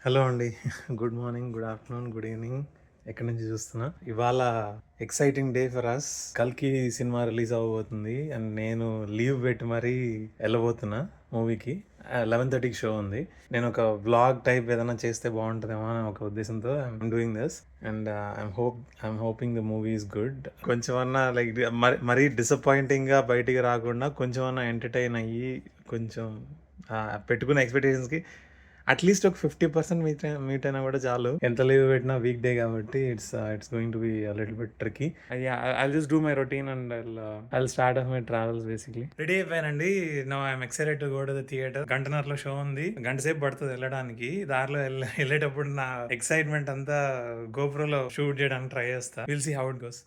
Hello అండి. Good morning, good afternoon, good evening. ఎక్కడి నుంచి చూస్తున్నా. ఇవాళ ఎక్సైటింగ్ డే ఫర్ అస్. 'కల్కి' సినిమా రిలీజ్ అవ్వబోతుంది. అండ్ నేను లీవ్ పెట్టి మరీ ఎళ్ళబోతున్నా మూవీకి. 11:30కి షో ఉంది. నేను ఒక వ్లాగ్ టైప్ ఏదైనా చేస్తే బాగుంటదేమో అని ఒక ఉద్దేశంతో I'm doing this. And I'm hoping the movie is good. కొంచెమన్నా లైక్ మరీ డిసప్పాయింటింగ్‌గా బయటికి రాకుండా కొంచెమన్నా ఎంటర్‌టైన్ అయ్యి కొంచెం పెట్టుకున్న ఎక్స్‌పెక్టేషన్స్‌కి అట్లీస్ట్ ఒక 50% మీట్ అయినా కూడా చాలు. ఎంత లీవ్ పెట్టినా వీక్ డే కాబట్టి it's going to be little bit tricky. I'll just do my routine and I'll start off my travels basically. Ready అయిపోయానండి. No I'm excited to go to the theatre. గంటన్నరలో show ఉంది. గంట సేపు పడుతుంది వెళ్ళడానికి. దారిలో వెళ్ళేటప్పుడు నా ఎక్సైట్మెంట్ అంతా గోప్రోలో షూట్ చేయడానికి ట్రై చేస్తా. Will see how it goes.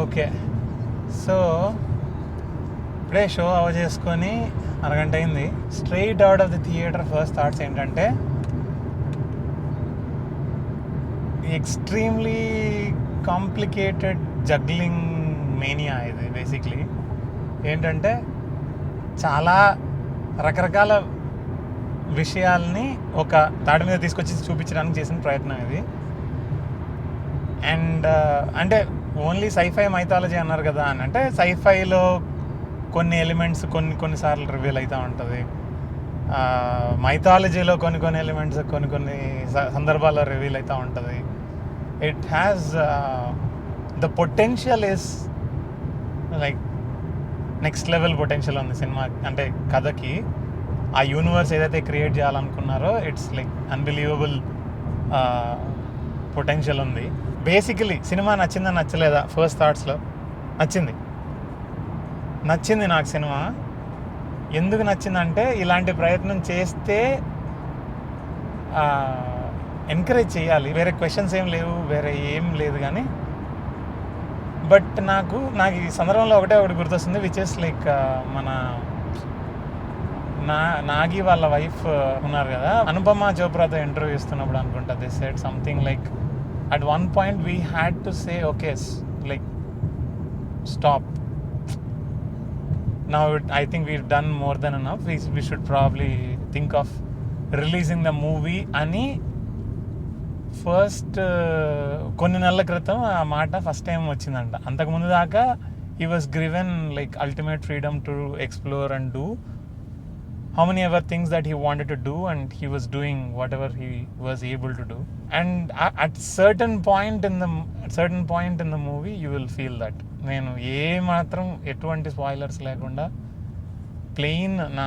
Okay, so ఇప్పుడే షో అవ చేసుకొని అరగంట అయింది. Straight out of the theatre first thoughts ఏంటంటే ఎక్స్ట్రీమ్లీ కాంప్లికేటెడ్ జగ్లింగ్ మేనియా ఇది. బేసిక్లీ ఏంటంటే చాలా రకరకాల విషయాల్ని ఒక తాటి మీద తీసుకొచ్చి చూపించడానికి చేసిన ప్రయత్నం ఇది. అండ్ అంటే ఓన్లీ సైఫై మైథాలజీ అన్నారు కదా అని అంటే సైఫైలో కొన్ని ఎలిమెంట్స్ కొన్నిసార్లు రివీల్ అవుతూ ఉంటుంది. మైథాలజీలో కొన్ని ఎలిమెంట్స్ కొన్ని సందర్భాల్లో రివీల్ అవుతూ ఉంటుంది. It has the potential is like next level potential ఉంది సినిమా అంటే కథకి. ఆ యూనివర్స్ ఏదైతే క్రియేట్ చేయాలనుకున్నారో ఇట్స్ లైక్ అన్బిలీవబుల్ పొటెన్షియల్ ఉంది. బేసికలీ సినిమా నచ్చిందా నచ్చలేదా ఫస్ట్ థాట్స్లో నచ్చింది నాకు సినిమా. ఎందుకు నచ్చిందంటే ఇలాంటి ప్రయత్నం చేస్తే ఎంకరేజ్ చేయాలి. వేరే క్వశ్చన్స్ ఏం లేవు, వేరే ఏం లేదు. కానీ బట్ నాకు ఈ సందర్భంలో ఒకటి గుర్తొస్తుంది, విచ్ ఇస్ లైక్ మన నాగి వాళ్ళ వైఫ్ ఉన్నారు కదా, అనుపమ చోప్రాతో ఇంటర్వ్యూ ఇస్తున్నప్పుడు అనుకుంటా this said something like at one point we had to say okay, like stop now. I think we've done more than enough. We should probably think of releasing the movie ani first కొన్ని నెలల క్రితం ఆ మాట first time వచ్చిందంట. అంతకుముందు దాకా he was given like ultimate freedom to explore and do how many ever things that he wanted to do, and he was doing whatever he was able to do. And at certain point in the movie you will feel that. నేను ఏ మాత్రం ఎటువంటి spoilers లేకుండా plain నా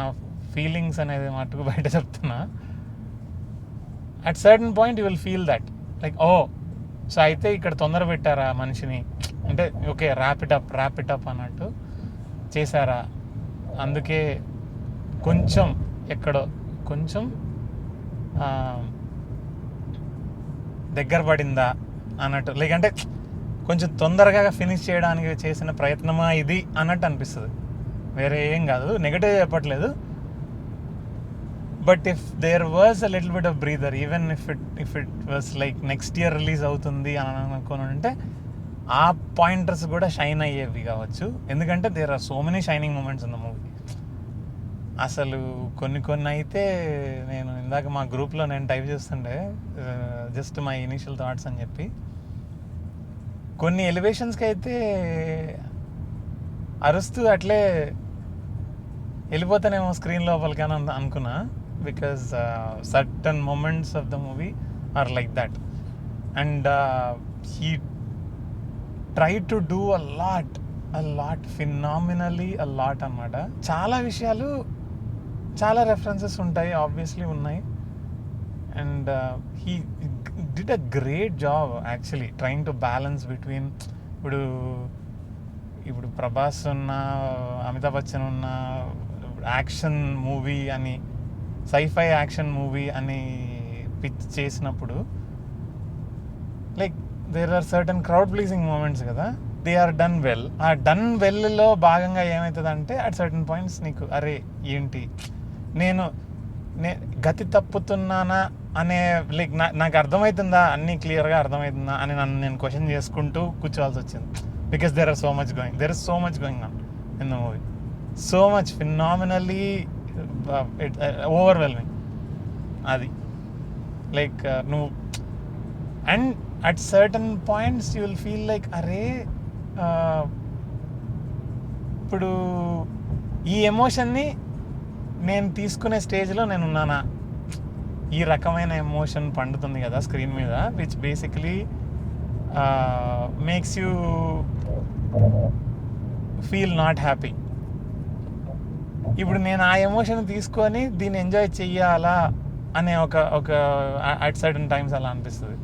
feelings అనేది మటుకు బయట చెప్తున్నా. At certain point you will feel that like so అయితే ఇక్కడ తొందర పెట్టారా మనిషిని, అంటే ఓకే ర్యాప్ ఇట్ అప్ అన్నట్టు చేశారా, అందుకే కొంచెం ఎక్కడో కొంచెం దగ్గర పడిందా అన్నట్టు, లైక్ అంటే కొంచెం తొందరగా ఫినిష్ చేయడానికి చేసిన ప్రయత్నమా ఇది అన్నట్టు అనిపిస్తుంది. వేరే ఏం కాదు, నెగటివ్ చెప్పట్లేదు. But if there was a little bit of breather, even if it was like next year release అవుతుంది అని అనుకుని ఉంటే ఆ పాయింటర్స్ కూడా షైన్ అయ్యేవి కావచ్చు. ఎందుకంటే there are so many shining moments in the movie. అసలు కొన్ని అయితే నేను ఇందాక మా గ్రూప్లో నేను టైప్ చేస్తుండే జస్ట్ మై ఇనీషియల్ థాట్స్ అని చెప్పి, కొన్ని ఎలివేషన్స్కి అయితే అరుస్తూ అట్లే వెళ్ళిపోతానేమో స్క్రీన్ లోపలికి అని అనుకున్నా. Because certain moments of the movie are like that. And he try to do a lot phenomenally a lot అన్నమాట. చాలా విషయాలు, చాలా రెఫరెన్సెస్ ఉంటాయి, ఆబ్వియస్లీ ఉన్నాయి. And he did a great job actually trying to balance between ఇప్పుడు ప్రభాస్ ఉన్న, అమితాబ్ బచ్చన్ ఉన్న action movie అని, సైఫై యాక్షన్ మూవీ అని పిచ్ చేసినప్పుడు like there are certain crowd pleasing moments కదా, దే ఆర్ డన్ వెల్. ఆ డన్ వెల్లో భాగంగా ఏమవుతుందంటే అట్ సర్టన్ పాయింట్స్ నీకు అరే ఏంటి నేను గతి తప్పుతున్నానా అనే లైక్ నాకు అర్థమవుతుందా, అన్నీ క్లియర్గా అర్థమవుతుందా అని నన్ను నేను క్వశ్చన్ చేసుకుంటూ కూర్చోవాల్సి వచ్చింది. Because there are so much going on in the movie, so much phenomenally overwhelming అది. లైక్ నువ్వు and at certain points you will feel like అరే ఇప్పుడు ఈ ఎమోషన్ని నేను తీసుకునే స్టేజ్లో నేను ఉన్నానా, ఈ రకమైన ఎమోషన్ పండుతుంది కదా స్క్రీన్ మీద, which basically makes you feel not happy. ఇప్పుడు నేను ఆ ఎమోషన్ తీసుకొని దీన్ని ఎంజాయ్ చెయ్యాలా అనే ఒక అట్ సర్టన్ టైమ్స్ అలా అనిపిస్తుంది.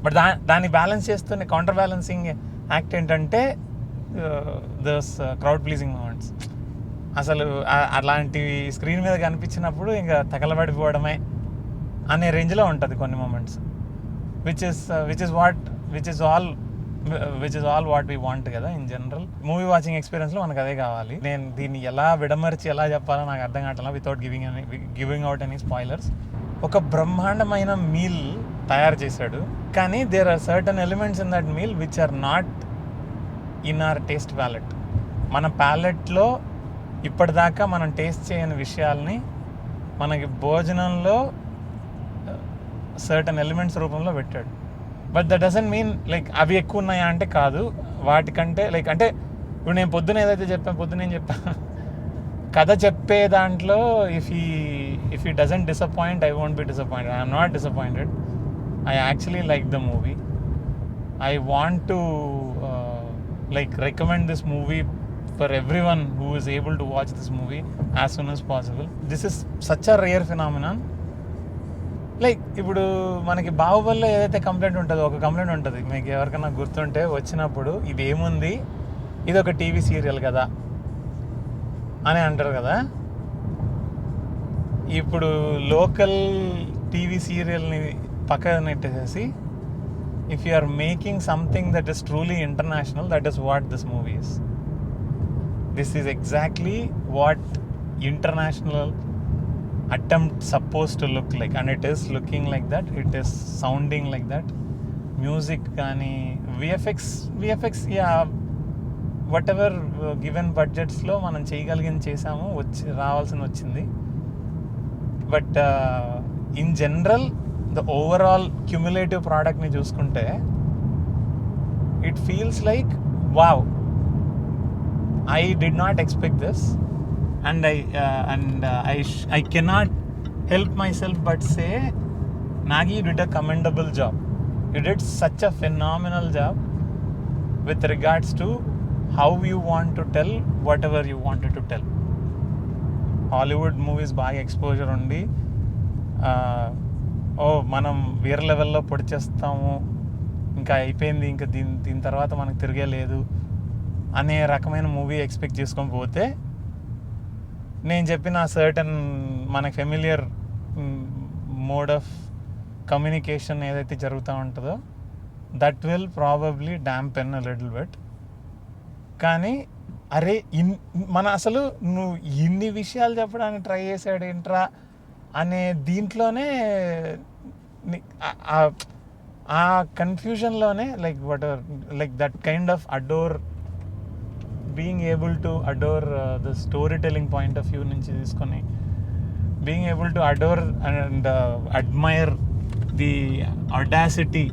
బట్ దాన్ని బ్యాలెన్స్ చేస్తున్న కౌంటర్ బ్యాలెన్సింగ్ యాక్ట్ ఏంటంటే దోస్ క్రౌడ్ ప్లీజింగ్ మూమెంట్స్. అసలు అలాంటివి స్క్రీన్ మీద కనిపించినప్పుడు ఇంకా తగలబడిపోవడమే అనే రేంజ్లో ఉంటుంది కొన్ని moments, which is all what we want కదా ఇన్ జనరల్. మూవీ వాచింగ్ ఎక్స్పీరియన్స్లో మనకు అదే కావాలి. నేను దీన్ని ఎలా విడమర్చి ఎలా చెప్పాలో నాకు అర్థం కావట్లా without giving out any spoilers. ఒక బ్రహ్మాండమైన మీల్ తయారు చేశాడు, కానీ there are certain elements in that meal which are not in our taste palette. మన ప్యాలెట్లో ఇప్పటిదాకా మనం టేస్ట్ చేయని విషయాల్ని మనకి భోజనంలో సర్టన్ ఎలిమెంట్స్ రూపంలో పెట్టాడు. But that doesn't mean like అవి ఎక్కువ ఉన్నాయా అంటే కాదు, వాటికంటే లైక్ అంటే ఇప్పుడు నేను పొద్దున ఏదైతే చెప్పాను కథ చెప్పే దాంట్లో ఇఫ్ ఈ doesn't disappoint I won't be disappointed. I'm not disappointed. I actually like the movie. I want to recommend this movie for everyone who is able to watch this movie as soon as possible. This is such a rare phenomenon. Like ఇప్పుడు మనకి బాహుబలిలో ఏదైతే complaint ఉంటుందో, ఒక complaint ఉంటుంది మీకు ఎవరికైనా గుర్తుంటే వచ్చినప్పుడు, ఇది ఏముంది, ఇది ఒక టీవీ సీరియల్ కదా అని అంటారు కదా. ఇప్పుడు లోకల్ టీవీ సీరియల్ని పక్కన నెట్టేసేసి if you are making something that is truly international, that is what this movie is. This is exactly what international attempt supposed to look like, and it is looking like that, it is sounding like that. Music కానీ VFX yeah, whatever given budgets లో మనం చేయగలిగింది చేసాము, రావాల్సింది వచ్చింది. But in general the overall cumulative product ni chusukunte it feels like wow, I did not expect this, and I cannot help myself but say Nagi, you did a commendable job. You did such a phenomenal job with regards to how you want to tell whatever you wanted to tell. Hollywood movies baga exposure undi మనం వేరే లెవెల్లో పొడిచేస్తాము, ఇంకా అయిపోయింది, ఇంకా దీని తర్వాత మనకు తిరిగే లేదు అనే రకమైన మూవీ ఎక్స్పెక్ట్ చేసుకొని పోతే, నేను చెప్పిన సర్టన్ మనకు ఫెమిలియర్ మోడ్ ఆఫ్ కమ్యూనికేషన్ ఏదైతే జరుగుతూ ఉంటుందో that will probably dampen a little bit. కానీ అరే మన అసలు నువ్వు ఇన్ని విషయాలు చెప్పడానికి ట్రై చేశాడు ఏంట్రా అనే దీంట్లోనే ఆ కన్ఫ్యూజన్లోనే like whatever like that kind of adore, being able to adore the story telling point of view నుంచి తీసుకొని being able to adore and admire the audacity.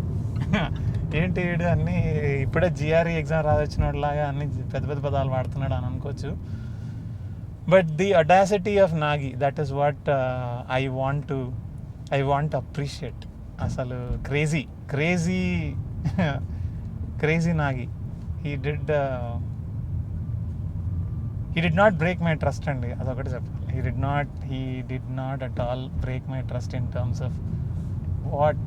ఏంటి వీడు అన్నీ ఇప్పుడే GRE ఎగ్జామ్ రాదొచ్చినట్లాగా అన్ని పెద్ద పెద్ద పదాలు వాడుతున్నాడు అని అనుకోవచ్చు. But the audacity of Nagi, that is what I want to appreciate. Asalu crazy Nagi. He did not break my trust andi adokati cheppali. He did not at all break my trust in terms of what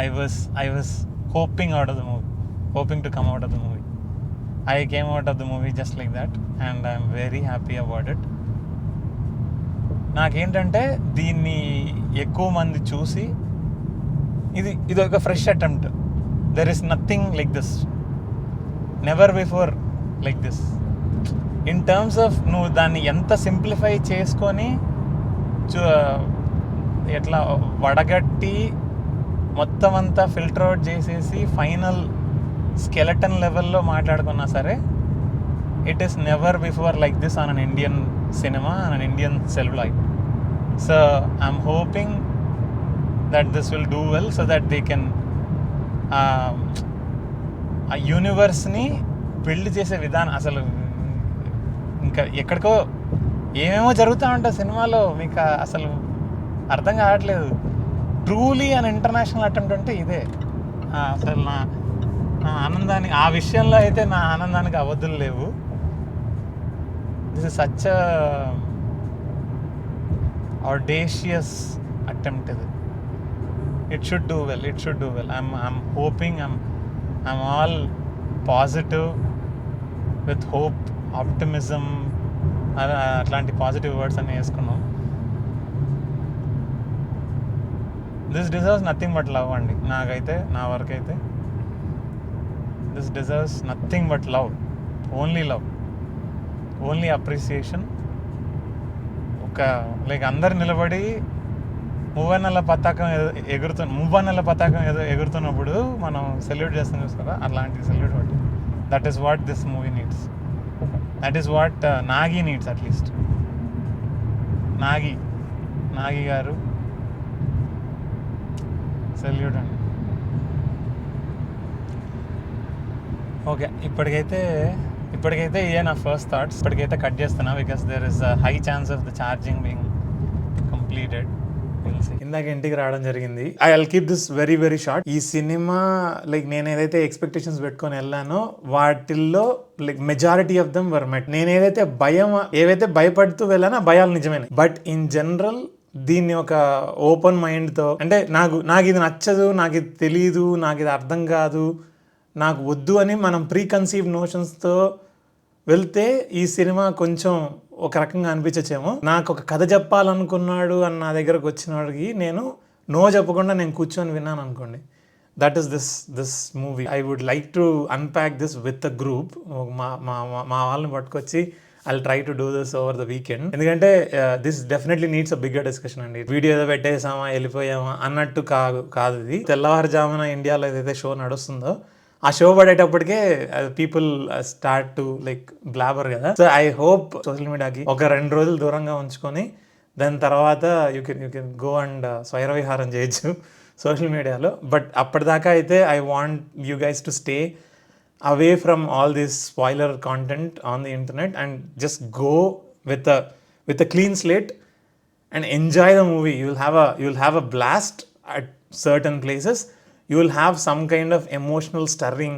I was hoping to come out of the movie. I came out of the movie just like that and I'm very happy about it. నాకేంటంటే దీన్ని ఎక్కువ మంది చూసి ఇది ఒక fresh attempt. There is nothing like this, never before like this. In terms of నువ్వు దాన్ని ఎంత సింప్లిఫై చేసుకొని ఎట్లా వడగట్టి మొత్తం అంతా ఫిల్టర్ అవుట్ చేసేసి ఫైనల్ స్కెలటన్ లెవెల్లో మాట్లాడుకున్నా సరే, it is never before like this on an Indian cinema, on an Indian celluloid. So I'm hoping that this will do well, so that they can ఆ యూనివర్స్ని build చేసే విధానం అసలు ఇంకా ఎక్కడికో ఏమేమో జరుగుతూ ఉంటాయి సినిమాలో, మీకు అసలు అర్థం కావట్లేదు. ట్రూలీ అన్ ఇంటర్నేషనల్ అటెంప్ట్ అంటే ఇదే. అసలు నా ఆనందానికి ఆ విషయంలో అయితే నా ఆనందానికి అవధులు లేవు. This is such audacious attempt ఇది. It should do well, it should do well. I'm hoping, I'm all positive with hope, optimism, అట్లాంటి పాజిటివ్ వర్డ్స్ అన్నీ వేసుకున్నాం. This deserves nothing but love అండి. నాకైతే, నా వరకు అయితే this deserves nothing but love, only love, only appreciation. ఒక like అందరు నిలబడి మువ్వన్నెల పతాకం ఎగురుతున్నప్పుడు మనం సెల్యూట్ చేస్తాం చూస్తారా, అలాంటి సెల్యూట్ బట్టి. That is what this movie needs. That is what Nagi needs. Atleast Nagi గారు సెల్యూట్ అండి. ఓకే, ఇప్పటికైతే ఇదే నా ఫస్ట్ థాట్స్. ఇప్పటికైతే కట్ చేస్తున్నా, because there is a high chance of the charging being completed. ఇందాక ఇంటికి రావడం జరిగింది. I will keep this very very short. ఈ సినిమా లైక్ నేను ఏదైతే ఎక్స్పెక్టేషన్స్ పెట్టుకొని వెళ్ళానో వాటిల్లో like majority of them were met. నేను ఏవైతే భయపడుతూ వెళ్ళానో ఆ భయాలు నిజమైన. బట్ ఇన్ జనరల్ దీన్ని ఒక ఓపెన్ మైండ్తో, అంటే నాకు ఇది నచ్చదు, నాకు ఇది తెలీదు, నాకు ఇది అర్థం కాదు, నాకు వద్దు అని మనం ప్రీ కన్సీవ్ నోషన్స్తో వెళ్తే ఈ సినిమా కొంచెం ఒక రకంగా అనిపించచ్చేమో. నాకు ఒక కథ చెప్పాలనుకున్నాడు అని నా దగ్గరకు వచ్చిన వాడికి నేను నో చెప్పకుండా నేను కూర్చొని విన్నాను అనుకోండి. That is this movie. I would like to unpack this with a group. మా వాళ్ళని పట్టుకొచ్చి I'll try to do this over the weekend. ఎందుకంటే this definitely needs a bigger discussion అండి. వీడియో ఏదో పెట్టేసామా వెళ్ళిపోయామా అన్నట్టు కాదు ఇది. తెల్లవారుజామున ఇండియాలో ఏదైతే షో నడుస్తుందో ఆ షో పడేటప్పటికే people start to like blabber కదా. సో ఐ హోప్ సోషల్ మీడియాకి ఒక 2 రోజులు దూరంగా ఉంచుకొని దాని తర్వాత యూ కెన్ గో అండ్ స్వైరవిహారం చేయొచ్చు సోషల్ మీడియాలో. బట్ అప్పటిదాకా అయితే I want you guys to stay away from all this spoiler content on the internet and just go with a clean slate and enjoy the movie. You'll have a blast at certain places. You will have some kind of emotional stirring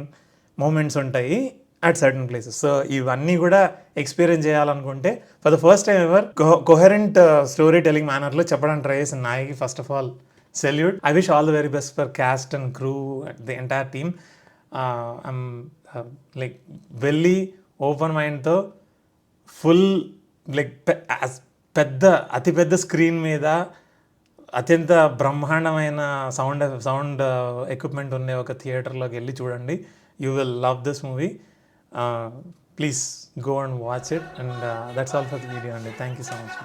moments untayi at certain places. So ivanni kuda experience cheyalanunte for the first time ever coherent storytelling manner lo cheppadan try chesina nayaki. First of all, salute. I wish all the very best for cast and crew, the entire team. I'm like వెళ్ళి open మైండ్తో full like అతిపెద్ద screen మీద అత్యంత బ్రహ్మాండమైన sound equipment ఉండే ఒక థియేటర్లోకి వెళ్ళి చూడండి. You will love this movie. Please go and watch it. And that's all for the video అండి. Thank you so much.